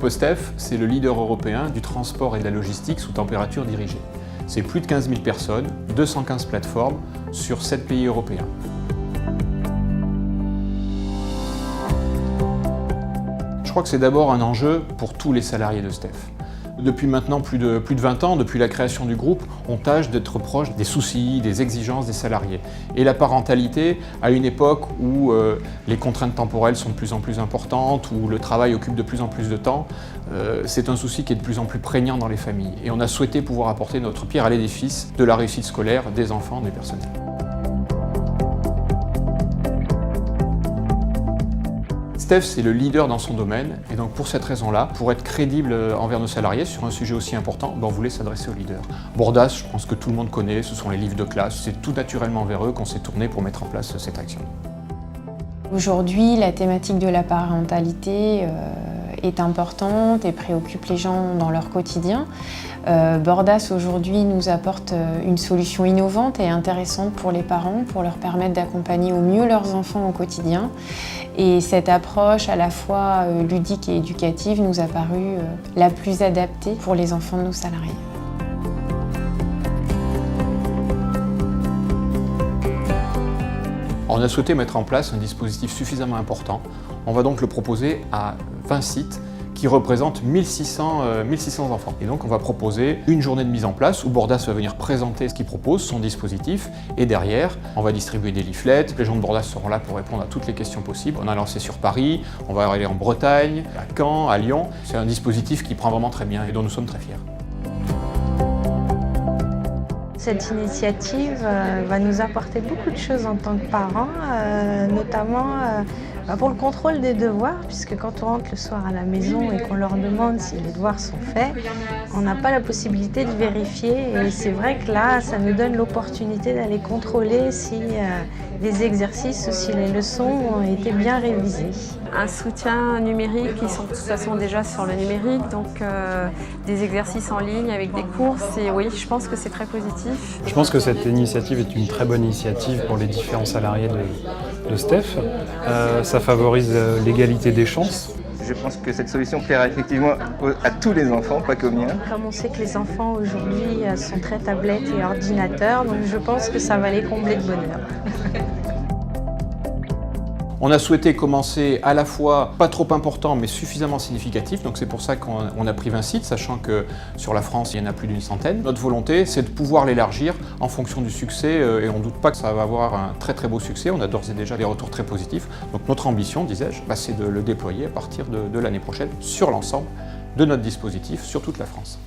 groupe STEF, c'est le leader européen du transport et de la logistique sous température dirigée. C'est plus de 15 000 personnes, 215 plateformes sur 7 pays européens. Je crois que c'est d'abord un enjeu pour tous les salariés de STEF. Depuis maintenant plus de 20 ans, depuis la création du groupe, on tâche d'être proche des soucis, des exigences des salariés. Et la parentalité, à une époque où les contraintes temporelles sont de plus en plus importantes, où le travail occupe de plus en plus de temps, c'est un souci qui est de plus en plus prégnant dans les familles. Et on a souhaité pouvoir apporter notre pierre à l'édifice de la réussite scolaire des enfants, des personnels. STEF, c'est le leader dans son domaine, et donc pour cette raison-là, pour être crédible envers nos salariés sur un sujet aussi important, on voulait s'adresser aux leaders. Bordas, je pense que tout le monde connaît, ce sont les livres de classe, c'est tout naturellement vers eux qu'on s'est tourné pour mettre en place cette action. Aujourd'hui, la thématique de la parentalité est importante et préoccupe les gens dans leur quotidien. Bordas aujourd'hui nous apporte une solution innovante et intéressante pour les parents, pour leur permettre d'accompagner au mieux leurs enfants au quotidien. Et cette approche à la fois ludique et éducative nous a paru la plus adaptée pour les enfants de nos salariés. On a souhaité mettre en place un dispositif suffisamment important. On va donc le proposer à 20 sites qui représentent 1600 enfants. Et donc on va proposer une journée de mise en place où Bordas va venir présenter ce qu'il propose, son dispositif, et derrière, on va distribuer des leaflets. Les gens de Bordas seront là pour répondre à toutes les questions possibles. On a lancé sur Paris, on va aller en Bretagne, à Caen, à Lyon. C'est un dispositif qui prend vraiment très bien et dont nous sommes très fiers. Cette initiative va nous apporter beaucoup de choses en tant que parents, notamment pour le contrôle des devoirs, puisque quand on rentre le soir à la maison et qu'on leur demande si les devoirs sont faits, on n'a pas la possibilité de vérifier. Et c'est vrai que là, ça nous donne l'opportunité d'aller contrôler si les exercices, si les leçons ont été bien révisées. Un soutien numérique, ils sont de toute façon déjà sur le numérique, donc des exercices en ligne avec des courses, et oui, je pense que c'est très positif. Je pense que cette initiative est une très bonne initiative pour les différents salariés de STEF. Ça favorise l'égalité des chances. Je pense que cette solution plaira effectivement à tous les enfants, pas qu'aux miens. Comme on sait que les enfants aujourd'hui sont très tablettes et ordinateurs, donc je pense que ça va les combler de bonheur. On a souhaité commencer à la fois pas trop important mais suffisamment significatif, donc c'est pour ça qu'on a pris 20 sites, sachant que sur la France il y en a plus d'une centaine. Notre volonté c'est de pouvoir l'élargir en fonction du succès et on ne doute pas que ça va avoir un très très beau succès, on a d'ores et déjà des retours très positifs. Donc notre ambition, disais-je, c'est de le déployer à partir de l'année prochaine sur l'ensemble de notre dispositif sur toute la France.